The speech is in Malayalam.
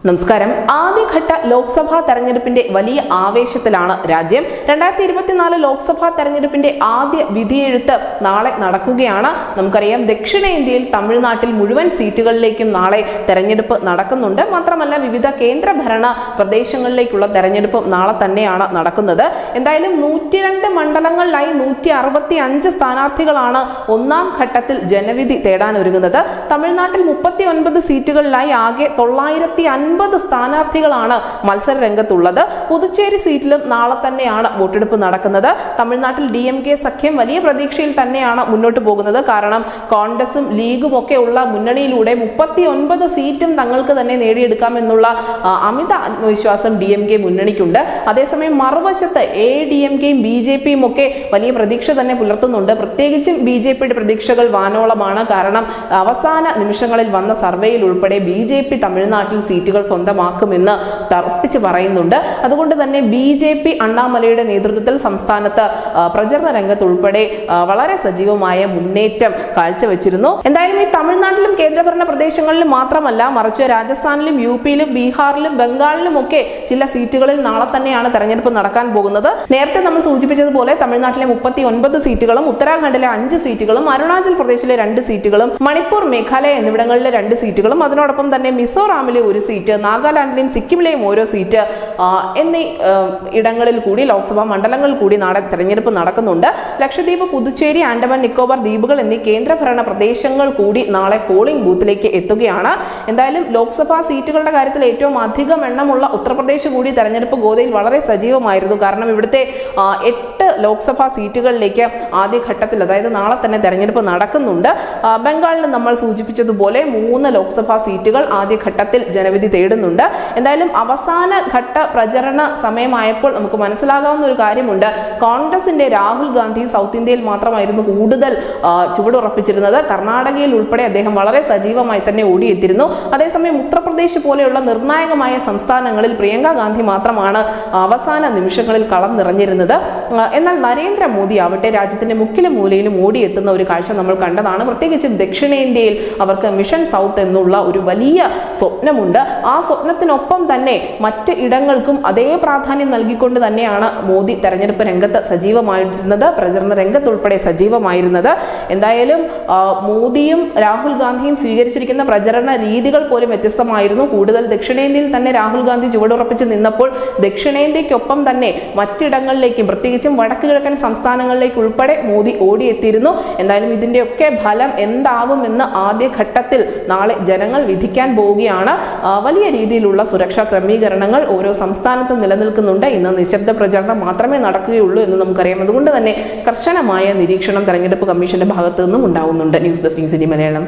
നമസ്കാരം. ആദ്യഘട്ട ലോക്സഭാ തെരഞ്ഞെടുപ്പിന്റെ വലിയ ആവേശത്തിലാണ് രാജ്യം. 2024 ലോക്സഭാ തെരഞ്ഞെടുപ്പിന്റെ ആദ്യ വിധിയെഴുത്ത് നാളെ നടക്കുകയാണ്. നമുക്കറിയാം, ദക്ഷിണേന്ത്യയിൽ തമിഴ്നാട്ടിൽ മുഴുവൻ സീറ്റുകളിലേക്കും നാളെ തെരഞ്ഞെടുപ്പ് നടക്കുന്നുണ്ട്. മാത്രമല്ല, വിവിധ കേന്ദ്രഭരണ പ്രദേശങ്ങളിലേക്കുള്ള തെരഞ്ഞെടുപ്പ് നാളെ തന്നെയാണ് നടക്കുന്നത്. എന്തായാലും 102 മണ്ഡലങ്ങളിലായി 165 സ്ഥാനാർത്ഥികളാണ് ഒന്നാം ഘട്ടത്തിൽ ജനവിധി തേടാനൊരുങ്ങുന്നത്. തമിഴ്നാട്ടിൽ 39 സീറ്റുകളിലായി ആകെ 950 സ്ഥാനാർത്ഥികളാണ് മത്സര രംഗത്തുള്ളത്. പുതുച്ചേരി സീറ്റിലും നാളെ തന്നെയാണ് വോട്ടെടുപ്പ് നടക്കുന്നത്. തമിഴ്നാട്ടിൽ DMK സഖ്യം വലിയ പ്രതീക്ഷയിൽ തന്നെയാണ് മുന്നോട്ട് പോകുന്നത്. കാരണം കോൺഗ്രസും ലീഗും ഒക്കെ ഉള്ള മുന്നണിയിലൂടെ 39 സീറ്റും തങ്ങൾക്ക് തന്നെ നേടിയെടുക്കാമെന്നുള്ള അമിത ആത്മവിശ്വാസം DMK മുന്നണിക്കുണ്ട്. അതേസമയം മറുവശത്ത് ADMKയും BJPയും ഒക്കെ വലിയ പ്രതീക്ഷ തന്നെ പുലർത്തുന്നുണ്ട്. പ്രത്യേകിച്ചും BJPയുടെ പ്രതീക്ഷകൾ വാനോളമാണ്. കാരണം അവസാന നിമിഷങ്ങളിൽ വന്ന സർവേയിൽ ഉൾപ്പെടെ BJP തമിഴ്നാട്ടിൽ സീറ്റുകൾ സ്വന്തമാക്കുമെന്ന് തറപ്പിച്ച് പറയുന്നുണ്ട്. അതുകൊണ്ട് തന്നെ BJP അണ്ണാമലയുടെ നേതൃത്വത്തിൽ സംസ്ഥാനത്ത് പ്രചരണ രംഗത്ത് ഉൾപ്പെടെ വളരെ സജീവമായ മുന്നേറ്റം കാഴ്ചവെച്ചിരുന്നു. എന്തായാലും ഈ തമിഴ്നാട്ടിലും കേന്ദ്രഭരണ പ്രദേശങ്ങളിലും മാത്രമല്ല, മറിച്ച് രാജസ്ഥാനിലും UPയിലും ബീഹാറിലും ബംഗാളിലും ഒക്കെ ചില സീറ്റുകളിൽ നാളെ തന്നെയാണ് തെരഞ്ഞെടുപ്പ് നടക്കാൻ പോകുന്നത്. നേരത്തെ നമ്മൾ സൂചിപ്പിച്ചതുപോലെ തമിഴ്നാട്ടിലെ 39 സീറ്റുകളും ഉത്തരാഖണ്ഡിലെ 5 സീറ്റുകളും അരുണാചൽ പ്രദേശിലെ 2 സീറ്റുകളും മണിപ്പൂർ, മേഘാലയ എന്നിവിടങ്ങളിലെ 2 സീറ്റുകളും അതിനോടൊപ്പം തന്നെ മിസോറാമിലെ 1 സീറ്റ്, നാഗാലാൻഡിലെയും സിക്കിമിലെയും ഓരോ സീറ്റ് എന്നീ ഇടങ്ങളിൽ കൂടി, ലോക്സഭാ മണ്ഡലങ്ങളിൽ കൂടി നാളെ തെരഞ്ഞെടുപ്പ് നടക്കുന്നുണ്ട്. ലക്ഷദ്വീപ്, പുതുച്ചേരി, ആൻഡമാൻ നിക്കോബാർ ദ്വീപുകൾ എന്നീ കേന്ദ്രഭരണ പ്രദേശങ്ങൾ കൂടി നാളെ പോളിംഗ് ബൂത്തിലേക്ക് എത്തുകയാണ്. എന്തായാലും ലോക്സഭാ സീറ്റുകളുടെ കാര്യത്തിൽ ഏറ്റവും അധികം എണ്ണമുള്ള ഉത്തർപ്രദേശ് കൂടി തെരഞ്ഞെടുപ്പ് ഗോതയിൽ വളരെ സജീവമായിരുന്നു. കാരണം ഇവിടുത്തെ 8 ലോക്സഭാ സീറ്റുകളിലേക്ക് ആദ്യഘട്ടത്തിൽ, അതായത് നാളെ തന്നെ തെരഞ്ഞെടുപ്പ് നടക്കുന്നുണ്ട്. ബംഗാളിൽ നമ്മൾ സൂചിപ്പിച്ചതുപോലെ 3 ലോക്സഭാ സീറ്റുകൾ ആദ്യഘട്ടത്തിൽ ജനവിധി തേടുന്നുണ്ട്. എന്തായാലും അവസാന ഘട്ട പ്രചരണ സമയമായപ്പോൾ നമുക്ക് മനസ്സിലാകാവുന്ന ഒരു കാര്യമുണ്ട്. കോൺഗ്രസിന്റെ രാഹുൽ ഗാന്ധി സൗത്ത് ഇന്ത്യയിൽ മാത്രമായിരുന്നു കൂടുതൽ ചുവടുറപ്പിച്ചിരുന്നത്. കർണാടകയിൽ ഉൾപ്പെടെ അദ്ദേഹം വളരെ സജീവമായി തന്നെ ഓടിയെത്തിയിരുന്നു. അതേസമയം ഉത്തർപ്രദേശ് പോലെയുള്ള നിർണായകമായ സംസ്ഥാനങ്ങളിൽ പ്രിയങ്ക ഗാന്ധി മാത്രമാണ് അവസാന നിമിഷങ്ങളിൽ കളം നിറഞ്ഞിരുന്നത്. എന്നാൽ നരേന്ദ്രമോദി ആവട്ടെ രാജ്യത്തിന്റെ മുക്കിലും മൂലയിലും ഓടിയെത്തുന്ന ഒരു കാഴ്ച നമ്മൾ കണ്ടതാണ്. പ്രത്യേകിച്ചും ദക്ഷിണേന്ത്യയിൽ അവർക്ക് മിഷൻ സൗത്ത് എന്നുള്ള ഒരു വലിയ സ്വപ്നമുണ്ട്. ആ സ്വപ്നത്തിനൊപ്പം തന്നെ മറ്റ് ഇടങ്ങൾക്കും അതേ പ്രാധാന്യം നൽകിക്കൊണ്ട് തന്നെയാണ് മോദി തെരഞ്ഞെടുപ്പ് രംഗത്ത് സജീവമായിരുന്നത്, പ്രചരണ രംഗത്തുൾപ്പെടെ സജീവമായിരുന്നത്. എന്തായാലും മോദിയും രാഹുൽ ഗാന്ധിയും സ്വീകരിച്ചിരിക്കുന്ന പ്രചരണ രീതികൾ പോലും വ്യത്യസ്തമായിരുന്നു. കൂടുതൽ ദക്ഷിണേന്ത്യയിൽ തന്നെ രാഹുൽ ഗാന്ധി ചുവടുറപ്പിച്ച് നിന്നപ്പോൾ ദക്ഷിണേന്ത്യക്കൊപ്പം തന്നെ മറ്റിടങ്ങളിലേക്കും, പ്രത്യേകിച്ചും വടക്ക് കിഴക്കൻ സംസ്ഥാനങ്ങളിലേക്ക് ഉൾപ്പെടെ മോദി ഓടിയെത്തിയിരുന്നു. എന്തായാലും ഇതിന്റെയൊക്കെ ഫലം എന്താവുമെന്ന് ആദ്യഘട്ടത്തിൽ നാളെ ജനങ്ങൾ വിധിക്കാൻ പോവുകയാണ്. വലിയ രീതിയിലുള്ള സുരക്ഷാ ക്രമീകരണങ്ങൾ ഓരോ സംസ്ഥാനത്തും നിലനിൽക്കുന്നുണ്ട്. ഇന്ന് നിശബ്ദ പ്രചരണം മാത്രമേ നടക്കുകയുള്ളൂ എന്ന് നമുക്കറിയാം. അതുകൊണ്ട് തന്നെ കർശനമായ നിരീക്ഷണം തെരഞ്ഞെടുപ്പ് കമ്മീഷന്റെ ഭാഗത്തു നിന്നും ഉണ്ടാവുന്നുണ്ട്. News desk Malayalam.